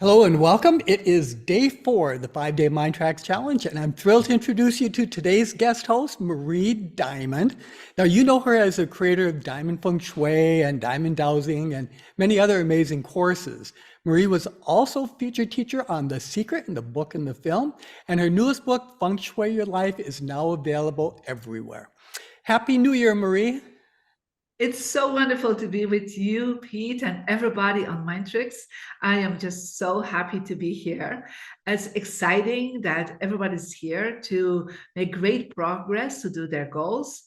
Hello and welcome. It is day 4 of the 5-day MINDTRX challenge, and I'm thrilled to introduce you to today's guest host, Marie Diamond. Now, you know her as a creator of Diamond Feng Shui and Diamond Dowsing and many other amazing courses. Marie was also featured teacher on The Secret in the book and the film, and her newest book, Feng Shui Your Life, is now available everywhere. Happy New Year, Marie. It's so wonderful to be with you, Pete, and everybody on MINDTRX. I am just so happy to be here. It's exciting that everybody's here to make great progress to do their goals.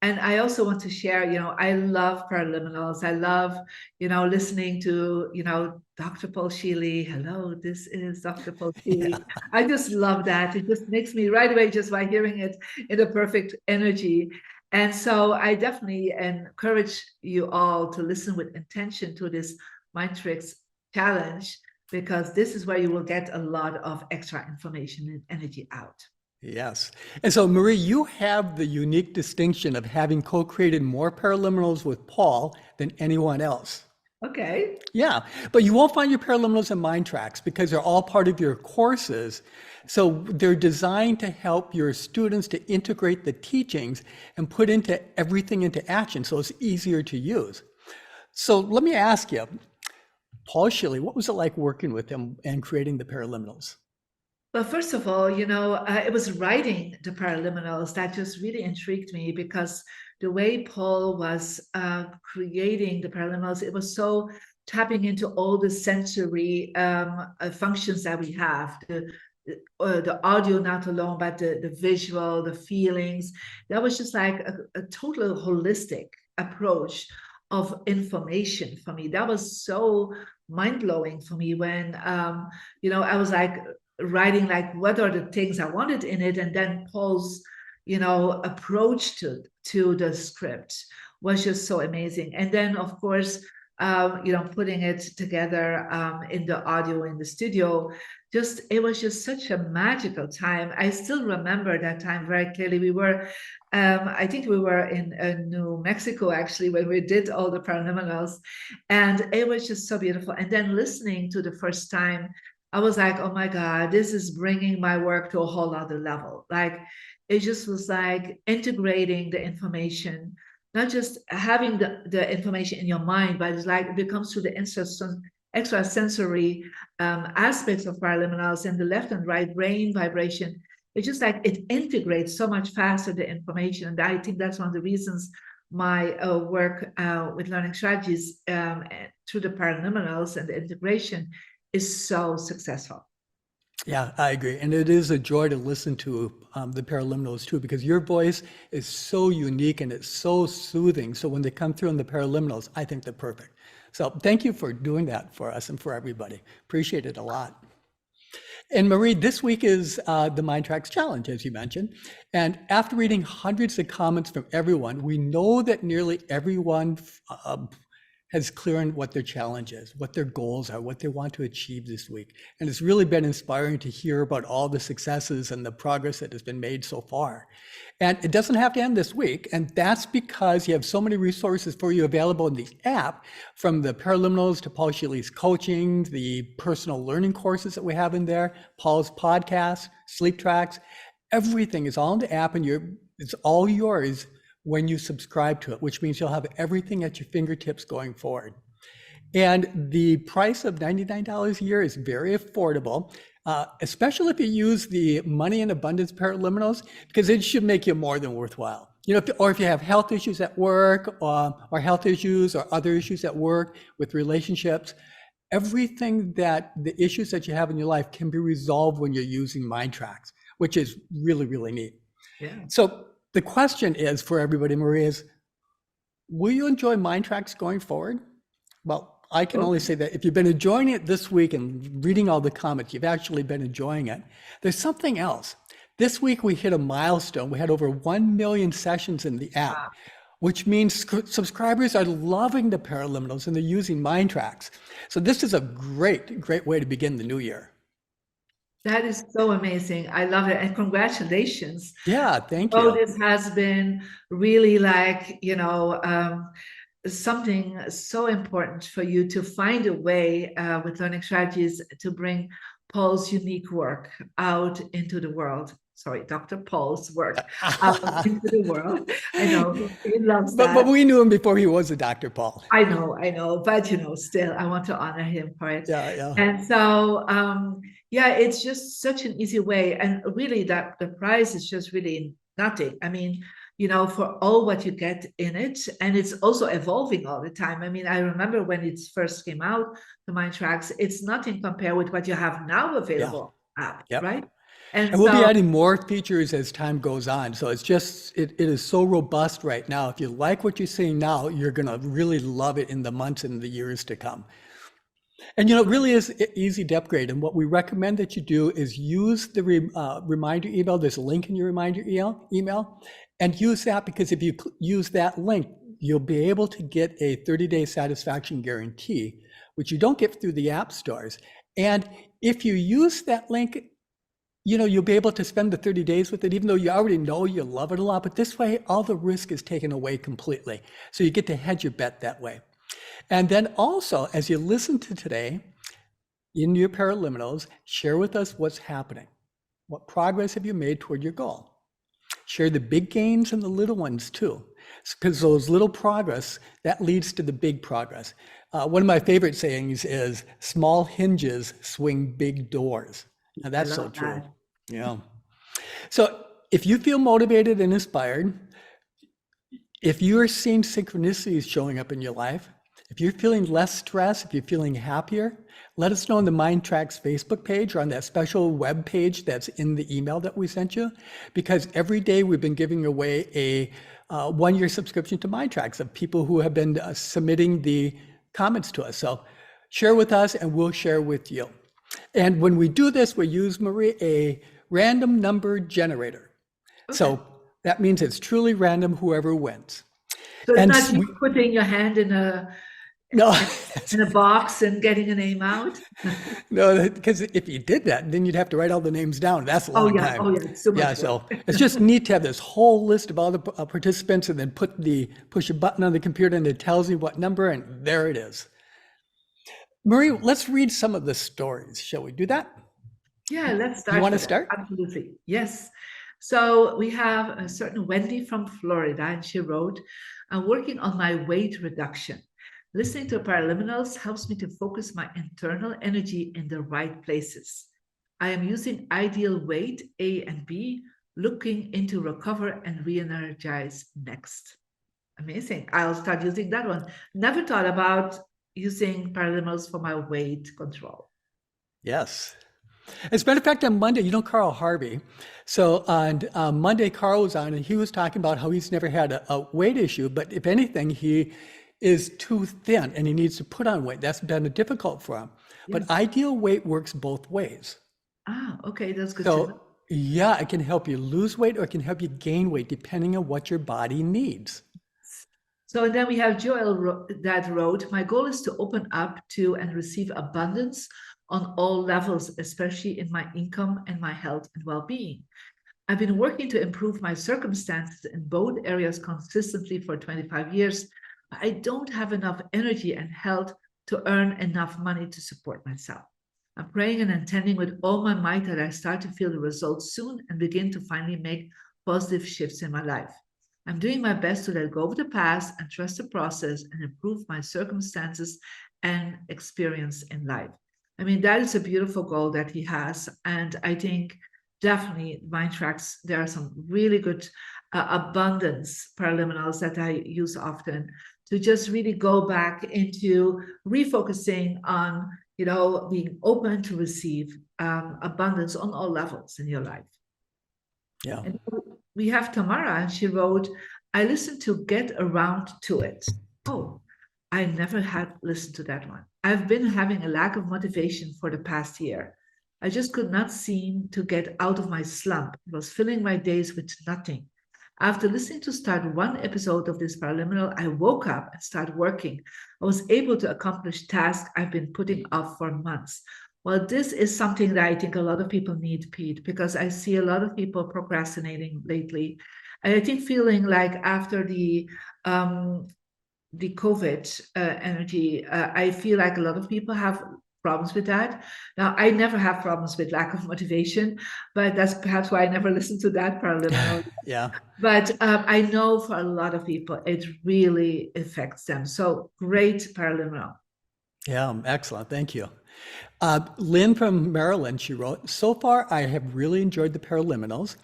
And I also want to share, I love preliminals. I love, listening to, Dr. Paul Sheely. Hello, this is Dr. Paul Yeah. Sheely. I just love that. It just makes me right away, just by hearing it, in the perfect energy. And so I definitely encourage you all to listen with intention to this MINDTRX challenge, because this is where you will get a lot of extra information and energy out. Yes. And so, Marie, you have the unique distinction of having co-created more paraliminals with Paul than anyone else. Okay. Yeah, but you won't find your paraliminals in MINDTRX because they're all part of your courses. So they're designed to help your students to integrate the teachings and put everything into action so it's easier to use. So let me ask you, Paul Shilley, what was it like working with him and creating the paraliminals? Well, first of all, it was writing the paraliminals that just really intrigued me, because the way Paul was creating the paraliminals, it was so tapping into all the sensory functions that we have, the audio not alone, but the visual, the feelings. That was just like a total holistic approach of information for me. That was so mind-blowing for me when, I was like, writing like what are the things I wanted in it, and then Paul's approach to the script was just so amazing. And then of course putting it together in the audio in the studio, just it was just such a magical time. I still remember that time very clearly. We were I think we were in New Mexico actually when we did all the preliminals, and it was just so beautiful. And then listening to the first time, I was like, oh my God, this is bringing my work to a whole other level. Like, it just was like integrating the information, not just having the information in your mind, but it's like it becomes to the extrasensory aspects of paraliminals and the left and right brain vibration. It's just like it integrates so much faster the information. And I think that's one of the reasons my work with learning strategies through the paraliminals and the integration is so successful. Yeah, I agree. And it is a joy to listen to the paraliminals too, because your voice is so unique and it's so soothing. So when they come through in the paraliminals, I think they're perfect. So thank you for doing that for us and for everybody. Appreciate it a lot. And Marie, this week is the MINDTRX challenge, as you mentioned. And after reading hundreds of comments from everyone, we know that nearly everyone has clear on what their challenge is, what their goals are, what they want to achieve this week. And it's really been inspiring to hear about all the successes and the progress that has been made so far. And it doesn't have to end this week. And that's because you have so many resources for you available in the app, from the paraliminals to Paul Sheely's coaching, the personal learning courses that we have in there, Paul's podcast, sleep tracks, everything is all in the app, and it's all yours when you subscribe to it, which means you'll have everything at your fingertips going forward. And the price of $99 a year is very affordable, especially if you use the Money in Abundance paraliminals, because it should make you more than worthwhile. Or if you have health issues at work, or health issues or other issues at work with relationships, everything the issues that you have in your life can be resolved when you're using MINDTRX, which is really, really neat. Yeah. So the question is for everybody, Maria, is will you enjoy MINDTRX going forward? Well, I can only say that if you've been enjoying it this week and reading all the comments, you've actually been enjoying it. There's something else. This week we hit a milestone. We had over 1 million sessions in the app, which means subscribers are loving the paraliminals and they're using MINDTRX. So this is a great, great way to begin the new year. That is so amazing. I love it. And congratulations. Yeah, thank Oh, you. this has been really like, something so important for you to find a way with learning strategies to bring Paul's unique work out into the world. Sorry, Dr. Paul's work out into the world. I know he loves But that. we knew him before he was a Dr. Paul. I know, but still, I want to honor him for it. Yeah, yeah. And so, yeah, it's just such an easy way, and really, that the price is just really nothing. I mean, for all what you get in it, and it's also evolving all the time. I mean, I remember when it first came out, the MINDTRX, it's nothing compared with what you have now Yeah. available app, Yep. right? And And we'll be so, adding more features as time goes on. So it is so robust right now. If you like what you're seeing now, you're going to really love it in the months and the years to come. And it really is easy to upgrade. And what we recommend that you do is use the reminder email. There's a link in your reminder email, and use that, because if you use that link, you'll be able to get a 30-day satisfaction guarantee, which you don't get through the app stores. And if you use that link, you'll be able to spend the 30 days with it, even though you already know you love it a lot. But this way, all the risk is taken away completely. So you get to hedge your bet that way. And then also, as you listen to today, in your paraliminals, share with us what's happening. What progress have you made toward your goal? Share the big gains and the little ones too, because those little progress, that leads to the big progress. One of my favorite sayings is, small hinges swing big doors. Now that's so true. Yeah. So if you feel motivated and inspired, if you are seeing synchronicities showing up in your life, if you're feeling less stress, if you're feeling happier, let us know on the MINDTRX Facebook page or on that special web page that's in the email that we sent you, because every day we've been giving away a one-year subscription to MINDTRX of people who have been submitting the comments to us. So share with us and we'll share with you. And when we do this, we use, Marie, a random number generator. Okay. So that means it's truly random, whoever wins. So it's not you putting your hand in a box and getting a name out? No, because if you did that, then you'd have to write all the names down. That's a long time. Oh, yeah. So much so it's just neat to have this whole list of all the participants and then push a button on the computer and it tells you what number, and there it is. Marie, let's read some of the stories. Shall we do that? Yeah, let's start. You want to start? Absolutely. Yes. So we have a certain Wendy from Florida, and she wrote, I'm working on my weight reduction. Listening to paraliminals helps me to focus my internal energy in the right places. I am using ideal weight A and B, looking into recover and re-energize next. Amazing. I'll start using that one. Never thought about using paraliminals for my weight control. Yes. As a matter of fact, on Monday, Carl Harvey. So on Monday, Carl was on and he was talking about how he's never had a weight issue, but if anything, he is too thin and he needs to put on weight. That's been difficult for him. Yes. But ideal weight works both ways. Ah, okay, that's good. So yeah, it can help you lose weight or it can help you gain weight depending on what your body needs. So then we have Joel that wrote, my goal is to open up to and receive abundance on all levels, especially in my income and my health and well-being. I've been working to improve my circumstances in both areas consistently for 25 years. But I don't have enough energy and health to earn enough money to support myself. I'm praying and intending with all my might that I start to feel the results soon and begin to finally make positive shifts in my life. I'm doing my best to let go of the past and trust the process and improve my circumstances and experience in life. I mean, that is a beautiful goal that he has. And I think definitely MINDTRX, there are some really good abundance paraliminals that I use often to just really go back into refocusing on, being open to receive abundance on all levels in your life. Yeah. And we have Tamara, and she wrote, I listened to Get Around to It. Oh, I never had listened to that one. I've been having a lack of motivation for the past year. I just could not seem to get out of my slump. It was filling my days with nothing. After listening to start one episode of this paraliminal, I woke up and started working. I was able to accomplish tasks I've been putting off for months. Well, this is something that I think a lot of people need, Pete, because I see a lot of people procrastinating lately. And I think feeling like after the the COVID energy. I feel like a lot of people have problems with that. Now, I never have problems with lack of motivation, but that's perhaps why I never listen to that paraliminal. Yeah. But I know for a lot of people, it really affects them. So great paraliminal. Yeah, excellent. Thank you. Lynn from Maryland, she wrote, so far I have really enjoyed the paraliminals.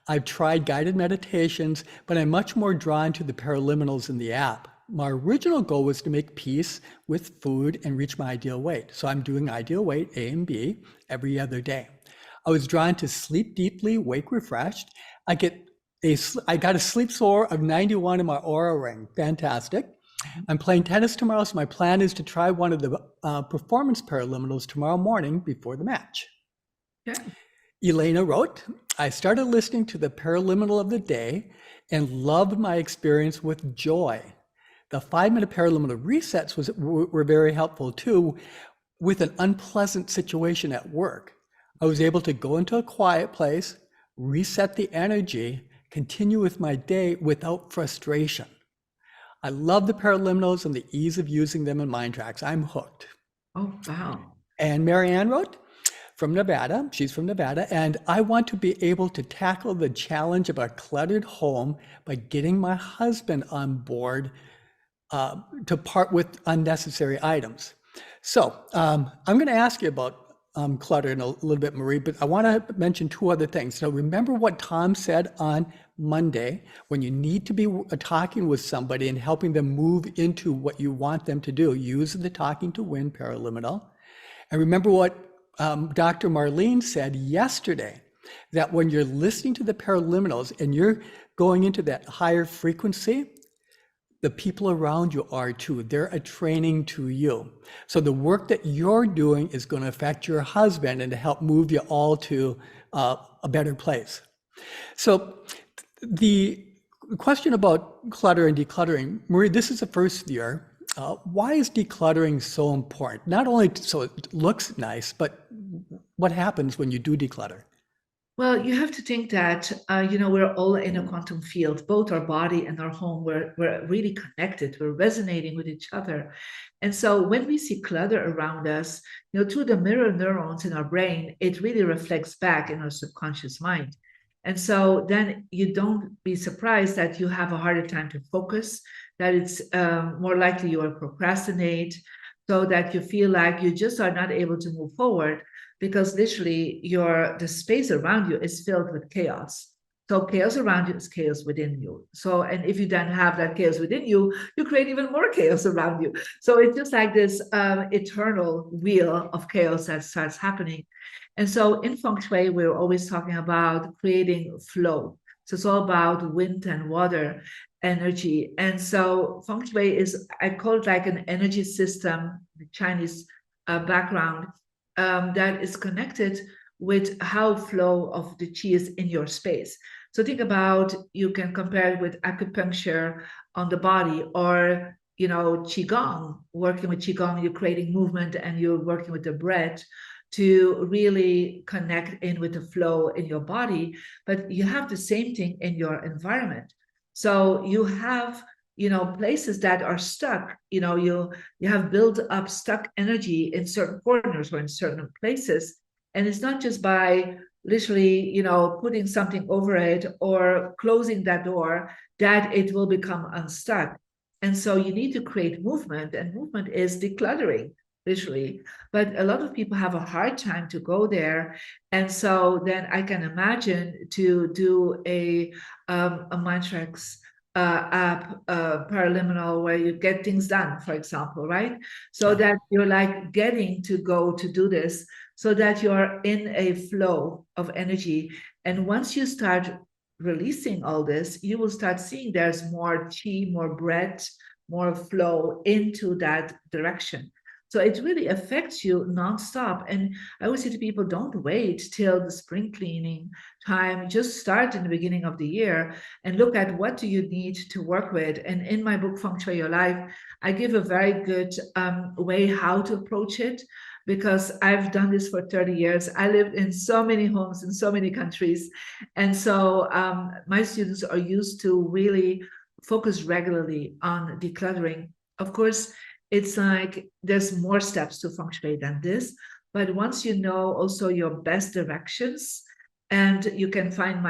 I've tried guided meditations, but I'm much more drawn to the paraliminals in the app. My original goal was to make peace with food and reach my ideal weight. So I'm doing ideal weight A and B every other day. I was drawn to sleep deeply, wake refreshed. I got a sleep score of 91 in my Aura ring. Fantastic. I'm playing tennis tomorrow, so my plan is to try one of the performance paraliminals tomorrow morning before the match. Okay. Elena wrote, I started listening to the paraliminal of the day and loved my experience with joy. The 5-minute paraliminal resets were very helpful too with an unpleasant situation at work. I was able to go into a quiet place, reset the energy, continue with my day without frustration. I love the paraliminals and the ease of using them in MINDTRX. I'm hooked. Oh, wow. And Marianne wrote from Nevada, she's from Nevada, and I want to be able to tackle the challenge of a cluttered home by getting my husband on board to part with unnecessary items. So I'm going to ask you about clutter in a little bit, Marie, but I want to mention 2 other things. So remember what Tom said on Monday, when you need to be talking with somebody and helping them move into what you want them to do, use the Talking to Win paraliminal. And remember what Dr. Marlene said yesterday, that when you're listening to the paraliminals and you're going into that higher frequency, the people around you are too. They're a training to you. So the work that you're doing is going to affect your husband and to help move you all to a better place. So the question about clutter and decluttering, Marie, this is the first year. Why is decluttering so important? Not only so it looks nice, but what happens when you do declutter? Well, you have to think that, we're all in a quantum field, both our body and our home. We're really connected. We're resonating with each other. And so when we see clutter around us, through the mirror neurons in our brain, it really reflects back in our subconscious mind. And so then you don't be surprised that you have a harder time to focus, that it's more likely you will procrastinate, so that you feel like you just are not able to move forward, because literally the space around you is filled with chaos. So chaos around you is chaos within you. So, and if you then have that chaos within you, you create even more chaos around you. So it's just like this eternal wheel of chaos that starts happening. And so in Feng Shui, we're always talking about creating flow. So it's all about wind and water energy. And so Feng Shui is, I call it like an energy system, the Chinese background, that is connected with how flow of the qi is in your space. So think about, you can compare it with acupuncture on the body, or qigong. Working with qigong, you're creating movement and you're working with the breath to really connect in with the flow in your body. But you have the same thing in your environment. So you have places that are stuck. You have built up stuck energy in certain corners or in certain places, and it's not just by literally putting something over it or closing that door that it will become unstuck. And so you need to create movement, and movement is decluttering, literally. But a lot of people have a hard time to go there, and so then I can imagine to do a MINDTRX app, paraliminal, where you get things done, for example, right? So that you're like getting to go to do this, so that you're in a flow of energy. And once you start releasing all this, you will start seeing there's more chi, more breath, more flow into that direction. So it really affects you nonstop. And I always say to people, don't wait till the spring cleaning time. Just start in the beginning of the year and look at what do you need to work with. And in my book, Feng Shui Your Life, I give a very good way how to approach it, because I've done this for 30 years. I lived in so many homes in so many countries. And so my students are used to really focus regularly on decluttering. Of course, it's like there's more steps to feng shui than this. But once you know also your best directions, and you can find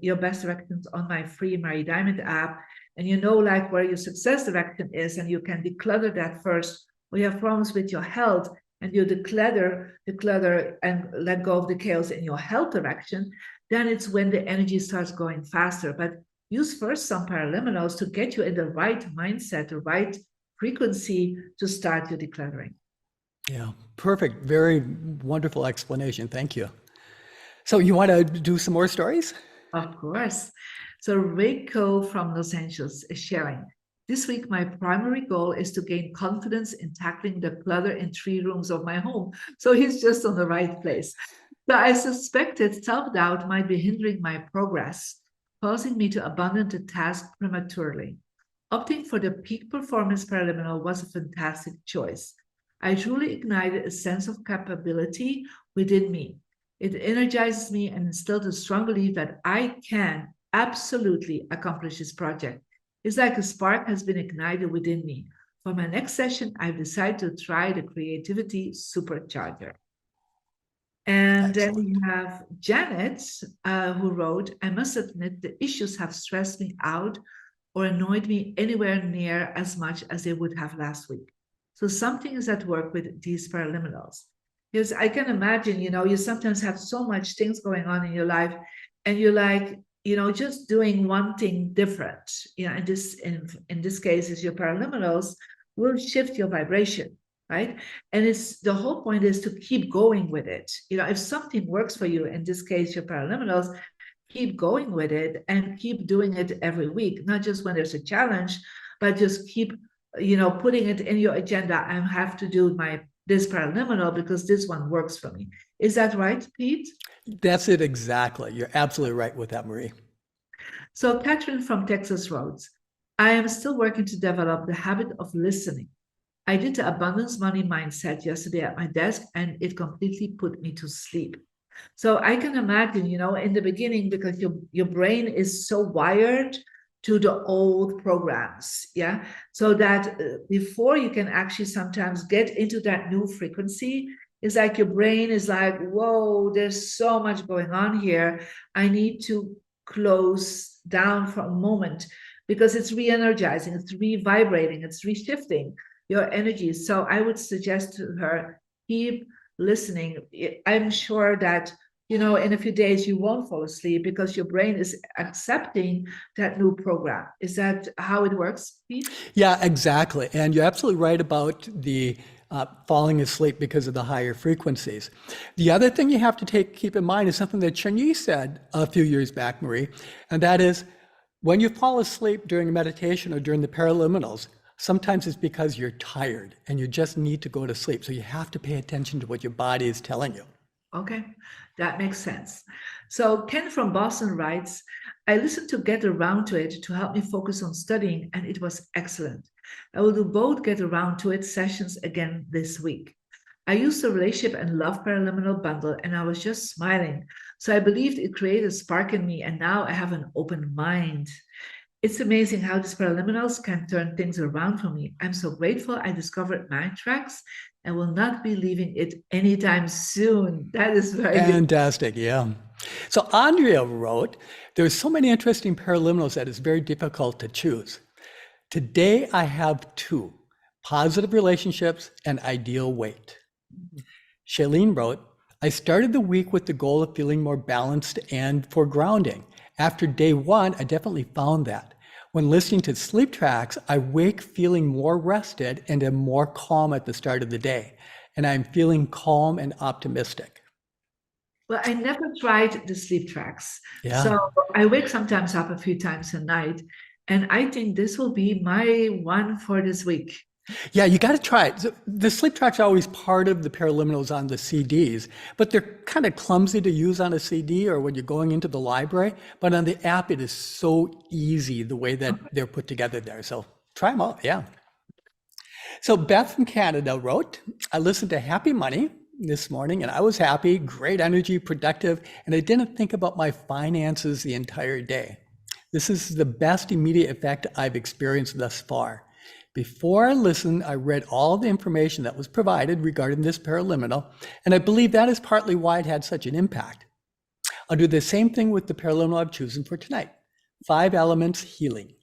your best directions on my free Mary Diamond app, and you know like where your success direction is, and you can declutter that first. When you have problems with your health, and you declutter and let go of the chaos in your health direction, then it's when the energy starts going faster. But use first some paraliminals to get you in the right mindset, the right frequency to start your decluttering. Yeah, perfect. Very wonderful explanation. Thank you. So you want to do some more stories? Of course. So Reiko from Los Angeles is sharing. This week, my primary goal is to gain confidence in tackling the clutter in 3 rooms of my home. So he's just on the right place. So I suspected self-doubt might be hindering my progress, causing me to abandon the task prematurely. Opting for the peak performance paraliminal was a fantastic choice. I truly ignited a sense of capability within me. It energizes me and instilled a strong belief that I can absolutely accomplish this project. It's like a spark has been ignited within me. For my next session, I've decided to try the creativity supercharger. And then we have Janet, who wrote, I must admit the issues have stressed me out or annoyed me anywhere near as much as they would have last week. So something is at work with these paraliminals. Because I can imagine, you sometimes have so much things going on in your life, and you're like, just doing one thing different. In this case, is your paraliminals will shift your vibration, right? And it's the whole point is to keep going with it. If something works for you, in this case, your paraliminals, keep going with it and keep doing it every week, not just when there's a challenge, but just keep, putting it in your agenda. I have to do this paraliminal because this one works for me. Is that right, Pete? That's it exactly. You're absolutely right with that, Marie. So Catherine from Texas wrote, I am still working to develop the habit of listening. I did the abundance money mindset yesterday at my desk, and it completely put me to sleep. So I can imagine, in the beginning, because your brain is so wired to the old programs, yeah? So that before you can actually sometimes get into that new frequency, it's like your brain is like, whoa, there's so much going on here. I need to close down for a moment because it's re-energizing, it's re-vibrating, it's re-shifting your energy. So I would suggest to her, keep listening. I'm sure that in a few days you won't fall asleep because your brain is accepting that new program. Is that how it works, Pete? Yeah, exactly. And you're absolutely right about the falling asleep because of the higher frequencies. The other thing you have to keep in mind is something that Chun-Yi said a few years back, Marie, and that is when you fall asleep during meditation or during the paraliminals, sometimes it's because you're tired and you just need to go to sleep. So you have to pay attention to what your body is telling you. Okay, that makes sense. So Ken from Boston writes, I listened to Get Around to It to help me focus on studying, and it was excellent. I will do both Get Around to It sessions again this week. I used the Relationship and Love Paraliminal bundle, and I was just smiling. So I believed it created a spark in me, and now I have an open mind. It's amazing how these paraliminals can turn things around for me. I'm so grateful I discovered MINDTRX and will not be leaving it anytime soon. That is very fantastic. Yeah. So Andrea wrote, there's so many interesting paraliminals that it's very difficult to choose. Today I have 2, positive relationships and ideal weight. Shailene wrote, I started the week with the goal of feeling more balanced and for grounding. After day 1, I definitely found that. When listening to sleep tracks, I wake feeling more rested and am more calm at the start of the day. And I'm feeling calm and optimistic. Well, I never tried the sleep tracks. Yeah. So I wake sometimes up a few times a night. And I think this will be my one for this week. Yeah, you got to try it. So the sleep tracks are always part of the paraliminals on the CDs, but they're kind of clumsy to use on a CD or when you're going into the library. But on the app, it is so easy the way that they're put together there. So try them out. Yeah. So Beth from Canada wrote, I listened to Happy Money this morning and I was happy, great energy, productive, and I didn't think about my finances the entire day. This is the best immediate effect I've experienced thus far. Before I listened, I read all the information that was provided regarding this paraliminal, and I believe that is partly why it had such an impact. I'll do the same thing with the paraliminal I've chosen for tonight. 5 elements healing.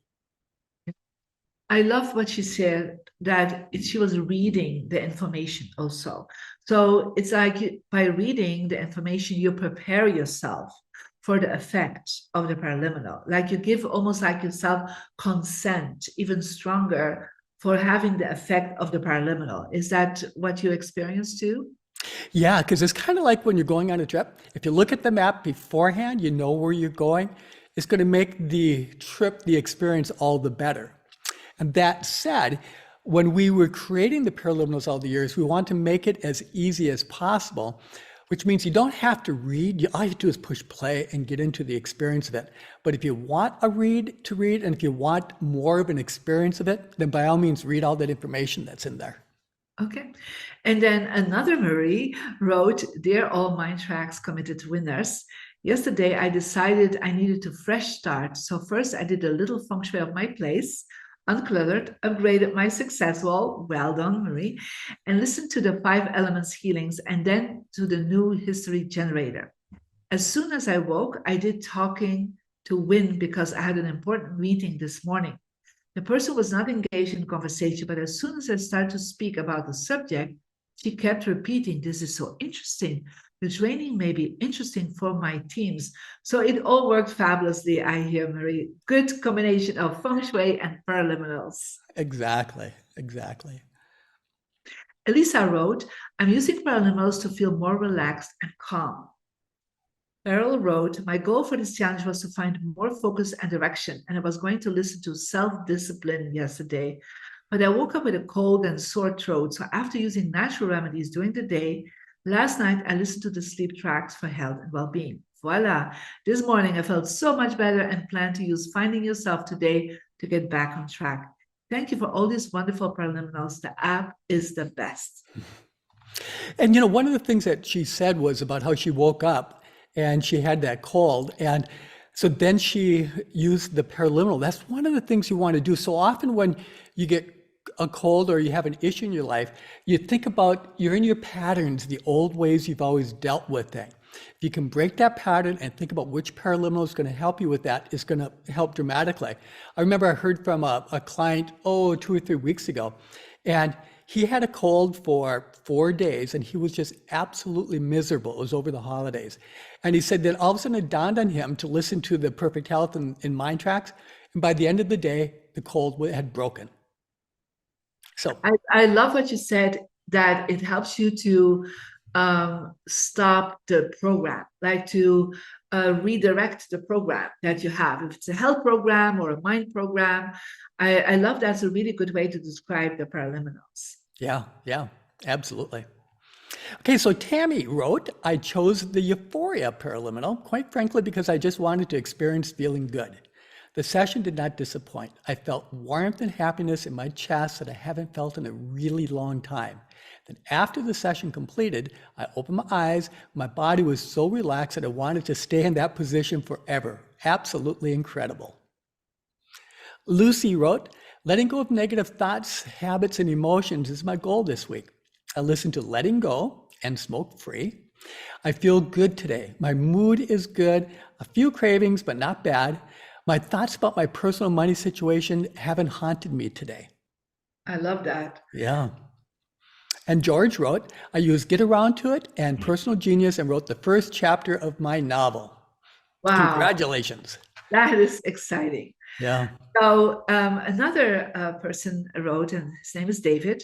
I love what she said, that she was reading the information also. So it's like by reading the information, you prepare yourself for the effect of the paraliminal. Like you give almost like yourself consent, even stronger, for having the effect of the paraliminal. Is that what you experienced too? Yeah, because it's kind of like when you're going on a trip. If you look at the map beforehand, you know where you're going. It's going to make the trip, the experience all the better. And that said, when we were creating the paraliminals all the years, we want to make it as easy as possible, which means you don't have to read. All you have to do is push play and get into the experience of it. But if you want a read to read, and if you want more of an experience of it, then by all means, read all that information that's in there. Okay. And then another Marie wrote, "Dear all MINDTRX committed winners, yesterday I decided I needed a fresh start. So first I did a little feng shui of my place, uncluttered, upgraded my success wall, well done, Marie, and listened to the 5 elements healings and then to the new history generator. As soon as I woke, I did talking to Win because I had an important meeting this morning. The person was not engaged in conversation, but as soon as I started to speak about the subject, she kept repeating, 'This is so interesting. The training may be interesting for my teams.' So it all worked fabulously, I hear, Marie. Good combination of feng shui and paraliminals." Exactly, exactly. Elisa wrote, "I'm using paraliminals to feel more relaxed and calm." Beryl wrote, "My goal for this challenge was to find more focus and direction, and I was going to listen to self-discipline yesterday. But I woke up with a cold and sore throat, so after using natural remedies during the day, last night I listened to the sleep tracks for health and well-being. Voila! This morning I felt so much better and plan to use Finding Yourself today to get back on track. Thank you for all these wonderful preliminals. The app is the best." And one of the things that she said was about how she woke up and she had that cold. And so then she used the paraliminal. That's one of the things you want to do. So often when you get a cold or you have an issue in your life, you think about you're in your patterns, the old ways you've always dealt with things. If you can break that pattern and think about which paraliminal is going to help you with that, it's going to help dramatically. I remember I heard from a client, 2 or 3 weeks ago, and he had a cold for 4 days and he was just absolutely miserable. It was over the holidays. And he said that all of a sudden it dawned on him to listen to the Perfect Health in MINDTRX. And by the end of the day, the cold had broken. So I love what you said, that it helps you to stop the program, like to redirect the program that you have. If it's a health program or a mind program, I love that's a really good way to describe the paraliminals. yeah, absolutely. Okay, so Tammy wrote, "I chose the Euphoria paraliminal, quite frankly, because I just wanted to experience feeling good. The session did not disappoint. I felt warmth and happiness in my chest that I haven't felt in a really long time. Then after the session completed, I opened my eyes. My body was so relaxed that I wanted to stay in that position forever. Absolutely incredible." Lucy wrote, "Letting go of negative thoughts, habits, and emotions is my goal this week. I listened to Letting Go and Smoke Free. I feel good today. My mood is good. A few cravings, but not bad. My thoughts about my personal money situation haven't haunted me today." I love that. Yeah. And George wrote, "I used Get Around to It and Personal Genius and wrote the first chapter of my novel." Wow, Congratulations. that is exciting. Yeah. So another person wrote, and his name is David.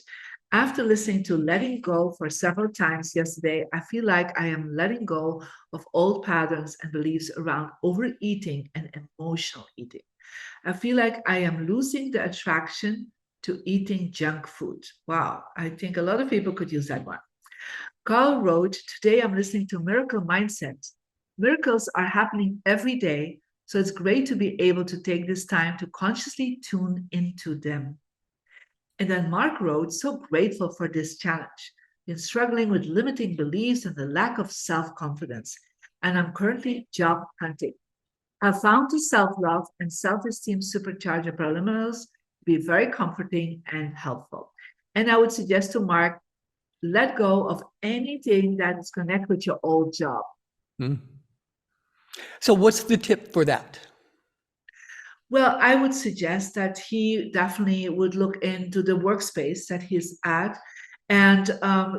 "After listening to Letting Go for several times yesterday, I feel like I am letting go of old patterns and beliefs around overeating and emotional eating. I feel like I am losing the attraction to eating junk food." Wow, I think a lot of people could use that one. Carl wrote, "Today I'm listening to Miracle Mindset. Miracles are happening every day, so it's great to be able to take this time to consciously tune into them." And then Mark wrote, "So grateful for this challenge. Been struggling with limiting beliefs and the lack of self-confidence, and I'm currently job hunting. I found the self-love and self-esteem supercharger preliminals be very comforting and helpful. And I would suggest to Mark, let go of anything that's connected with your old job. Mm. So what's the tip for that? Well, I would suggest that he definitely would look into the workspace that he's at. And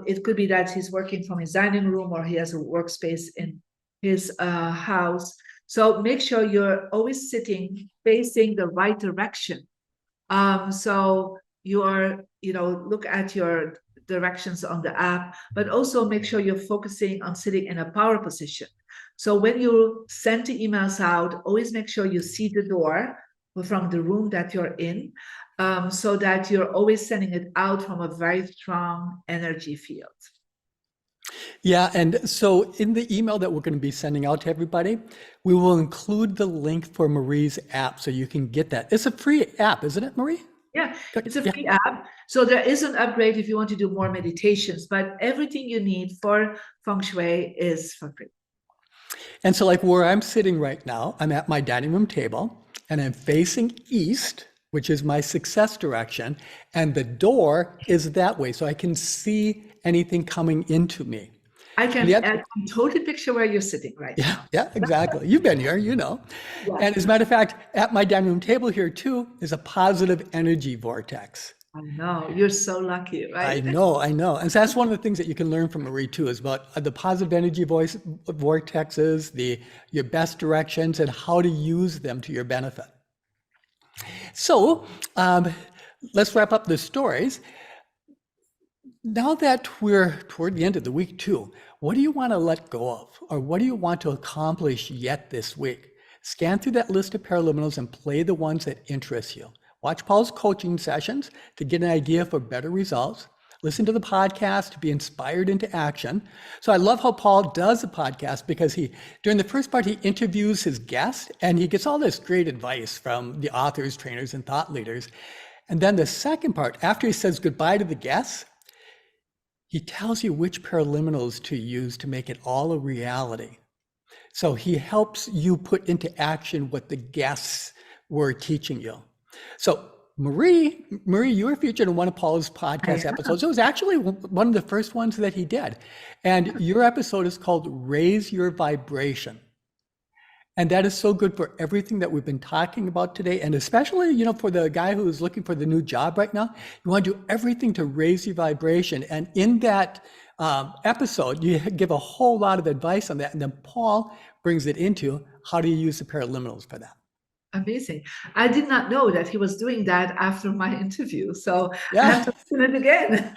it could be that he's working from his dining room or he has a workspace in his house. So make sure you're always sitting facing the right direction. So you are, look at your directions on the app, but also make sure you're focusing on sitting in a power position. So when you send the emails out, always make sure you see the door from the room that you're in, so that you're always sending it out from a very strong energy field. Yeah, and so in the email that we're going to be sending out to everybody, we will include the link for Marie's app so you can get that. It's a free app, isn't it, Marie? Yeah, it's a free app. So there is an upgrade if you want to do more meditations, but everything you need for feng shui is for free. And so like where I'm sitting right now, I'm at my dining room table and I'm facing east, which is my success direction. And the door is that way. So I can see anything coming into me. I can totally picture where you're sitting right now. Yeah, exactly. You've been here, you know. Yes. And as a matter of fact, at my dining room table here too is a positive energy vortex. I know, you're so lucky, right? I know. And so that's one of the things that you can learn from Marie too, is about the positive energy vortexes, your best directions, and how to use them to your benefit. So let's wrap up the stories. Now that we're toward the end of the week too, what do you want to let go of? Or what do you want to accomplish yet this week? Scan through that list of paraliminals and play the ones that interest you. Watch Paul's coaching sessions to get an idea for better results. Listen to the podcast to be inspired into action. So I love how Paul does the podcast because during the first part, he interviews his guest and he gets all this great advice from the authors, trainers, and thought leaders. And then the second part, after he says goodbye to the guests, he tells you which paraliminals to use to make it all a reality. So he helps you put into action what the guests were teaching you. So Marie, you were featured in one of Paul's podcast episodes. It was actually one of the first ones that he did. And your episode is called Raise Your Vibration. And that is so good for everything that we've been talking about today. And especially, for the guy who is looking for the new job right now, you want to do everything to raise your vibration. And in that episode, you give a whole lot of advice on that. And then Paul brings it into how do you use the paraliminals for that. Amazing. I did not know that he was doing that after my interview. So I have to listen it again.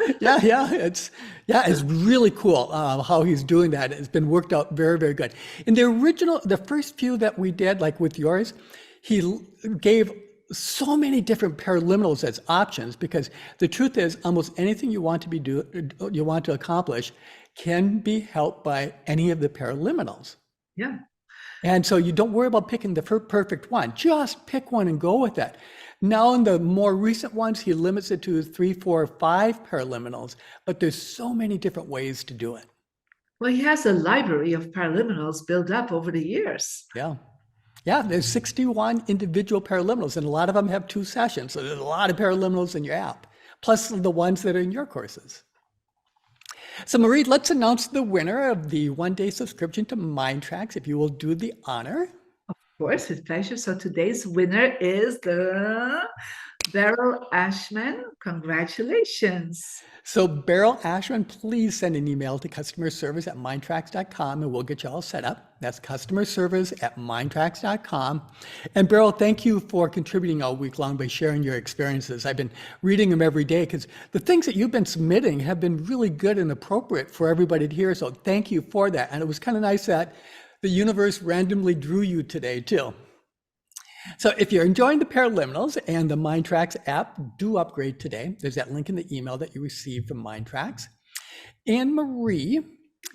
It's really cool how he's doing that. It's been worked out very, very good. In the first few that we did, like with yours, he gave so many different paraliminals as options because the truth is almost anything you want to accomplish can be helped by any of the paraliminals. Yeah. And so you don't worry about picking the perfect one. Just pick one and go with that. Now in the more recent ones, he limits it to 3, 4, 5 paraliminals, but there's so many different ways to do it. Well, he has a library of paraliminals built up over the years. Yeah, there's 61 individual paraliminals, and a lot of them have 2 sessions. So there's a lot of paraliminals in your app, plus the ones that are in your courses. So Marie, let's announce the winner of the 1-day subscription to MINDTRX, if you will do the honor. Of course, with pleasure. So today's winner is the Beryl Ashman. Congratulations. So Beryl Ashman, please send an email to customerservice@mindtracks.com and we'll get you all set up. That's customerservice@mindtracks.com. And Beryl, thank you for contributing all week long by sharing your experiences. I've been reading them every day because the things that you've been submitting have been really good and appropriate for everybody to hear. So thank you for that. And it was kind of nice that the universe randomly drew you today too. So if you're enjoying the paraliminals and the MINDTRX app, do upgrade today. There's that link in the email that you received from MINDTRX. And Marie,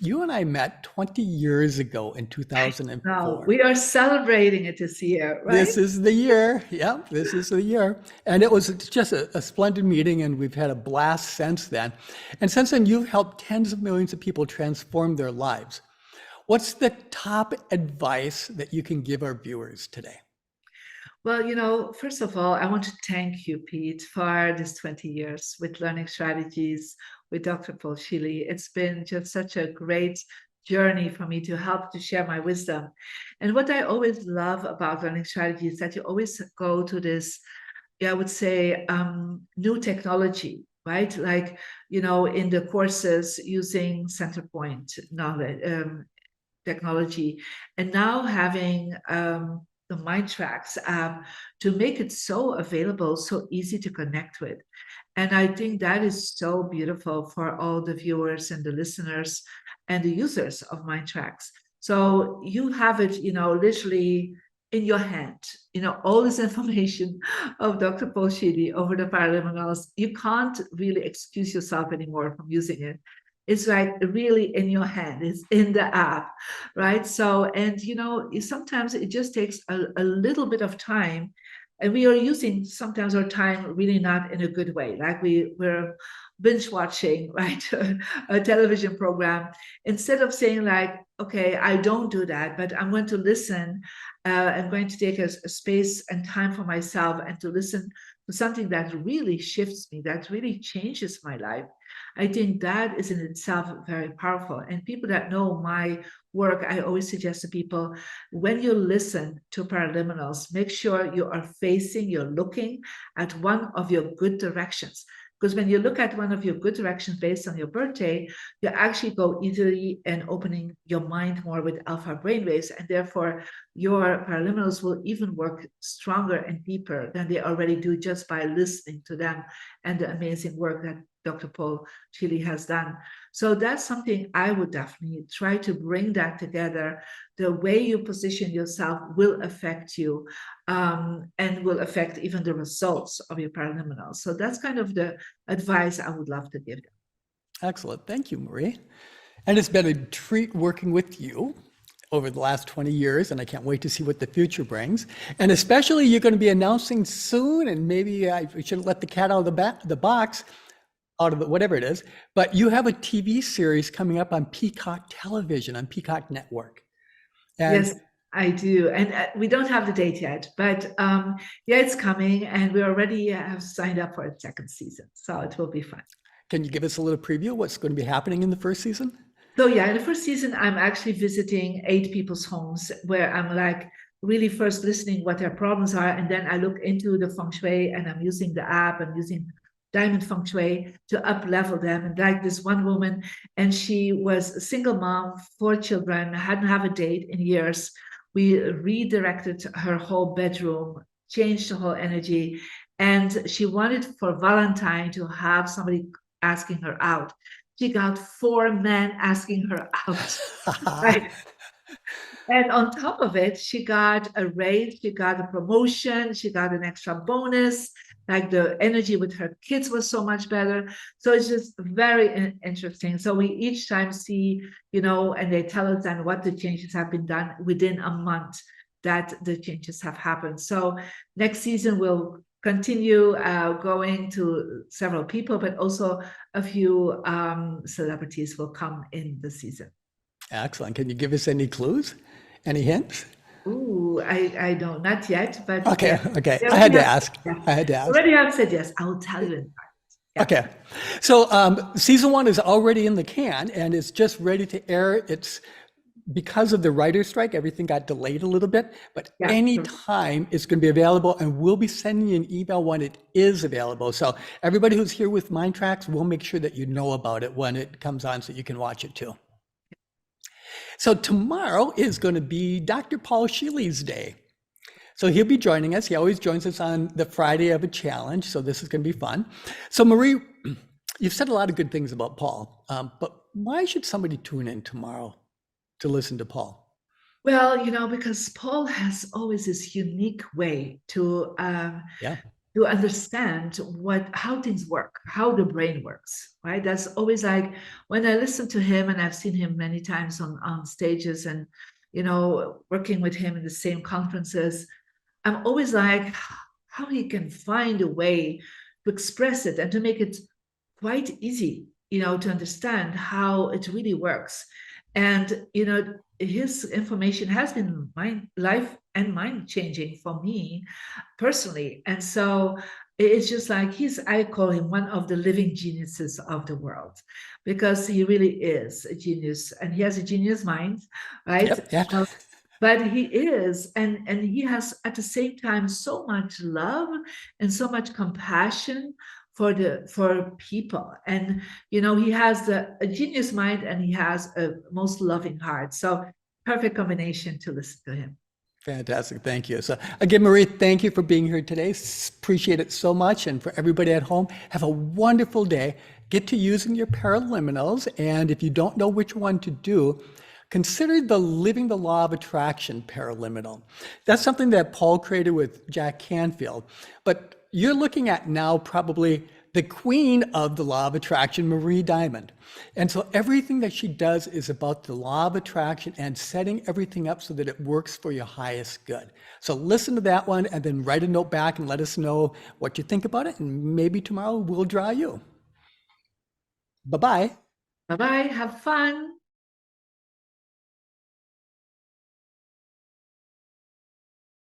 you and I met 20 years ago in 2004. No, we are celebrating it this year, right? This is the year. Yeah, this is the year. And it was just a splendid meeting, and we've had a blast since then. And since then, you've helped tens of millions of people transform their lives. What's the top advice that you can give our viewers today? Well, first of all, I want to thank you, Pete, for this 20 years with Learning Strategies with Dr. Paul Sheely. It's been just such a great journey for me to help to share my wisdom. And what I always love about Learning Strategies is that you always go to this, I would say, new technology, right? Like, in the courses using Centerpoint knowledge, technology, and now having the MINDTRX app to make it so available, so easy to connect with. And I think that is so beautiful for all the viewers and the listeners and the users of MINDTRX. So you have it, literally in your hand, all this information of Dr. Paul Sheedy over the paraliminals. You can't really excuse yourself anymore from using it. It's like really in your hand, it's in the app, right? So, and sometimes it just takes a little bit of time, and we are using sometimes our time really not in a good way, like we're binge watching, right, a television program, instead of saying like, okay, I don't do that, but I'm going to listen. I'm going to take a space and time for myself and to listen to something that really shifts me, that really changes my life. I think that is in itself very powerful. And people that know my work, I always suggest to people, when you listen to paraliminals, make sure you are facing, you're looking at one of your good directions. Because when you look at one of your good directions based on your birthday, you actually go easily and opening your mind more with alpha brainwaves, and therefore your paraliminals will even work stronger and deeper than they already do just by listening to them and the amazing work that Dr. Paul Chile has done. So that's something I would definitely try to bring that together. The way you position yourself will affect you and will affect even the results of your paraliminals. So that's kind of the advice I would love to give them. Excellent. Thank you, Marie. And it's been a treat working with you over the last 20 years, and I can't wait to see what the future brings. And especially you're going to be announcing soon, and maybe I should let the cat out of the box, out of it, whatever it is, but you have a TV series coming up on Peacock Television, on Peacock Network. And yes, I do. And we don't have the date yet, but yeah, it's coming, and we already have signed up for a second season. So it will be fun. can you give us a little preview of what's going to be happening in the first season? So yeah, in the first season, I'm actually visiting 8 people's homes where I'm like really first listening what their problems are, and then I look into the feng shui, and I'm using the app, I'm using diamond feng shui to up level them. And like this one woman, and she was a single mom, 4 children, hadn't have a date in years. We redirected her whole bedroom, changed the whole energy, and she wanted for Valentine to have somebody asking her out. She got 4 men asking her out, right? And on top of it, she got a raise, she got a promotion, she got an extra bonus. Like the energy with her kids was so much better. So it's just very interesting. So we each time see, and they tell us then what the changes have been done within a month that the changes have happened. So next season we'll continue going to several people, but also a few celebrities will come in the season. Excellent. Can you give us any clues? Any hints? Ooh, I don't, not yet, but Okay, yeah. okay. They I had already to have- ask. yeah. I had to ask. Already have said yes. I will tell you in part. Yeah. Okay. So season 1 is already in the can and it's just ready to air. It's because of the writer's strike, everything got delayed a little bit, but Yeah. anytime it's going to be available, and we'll be sending you an email when it is available. So everybody who's here with MINDTRX, we'll make sure that you know about it when it comes on so you can watch it too. So tomorrow is going to be Dr. Paul Sheely's day. So he'll be joining us. He always joins us on the Friday of a challenge. So this is going to be fun. So Marie, you've said a lot of good things about Paul, but why should somebody tune in tomorrow to listen to Paul? Well, because Paul has always this unique way to understand how things work, how the brain works, right? That's always like when I listen to him, and I've seen him many times on stages and, working with him in the same conferences, I'm always like, how he can find a way to express it and to make it quite easy, to understand how it really works. And, his information has been life and mind changing for me personally. And so it's just like I call him one of the living geniuses of the world, because he really is a genius and he has a genius mind, right? Yep. Yeah. But he is, and he has at the same time so much love and so much compassion for people. And he has a genius mind and he has a most loving heart. So perfect combination to listen to him. Fantastic. Thank you. So again, Marie, thank you for being here today. Appreciate it so much. And for everybody at home, have a wonderful day. Get to using your paraliminals. And if you don't know which one to do, consider the Living the Law of Attraction paraliminal. That's something that Paul created with Jack Canfield. But you're looking at now probably the queen of the law of attraction, Marie Diamond. And so everything that she does is about the law of attraction and setting everything up so that it works for your highest good. So listen to that one and then write a note back and let us know what you think about it. And maybe tomorrow we'll draw you. Bye-bye. Bye bye. Have fun.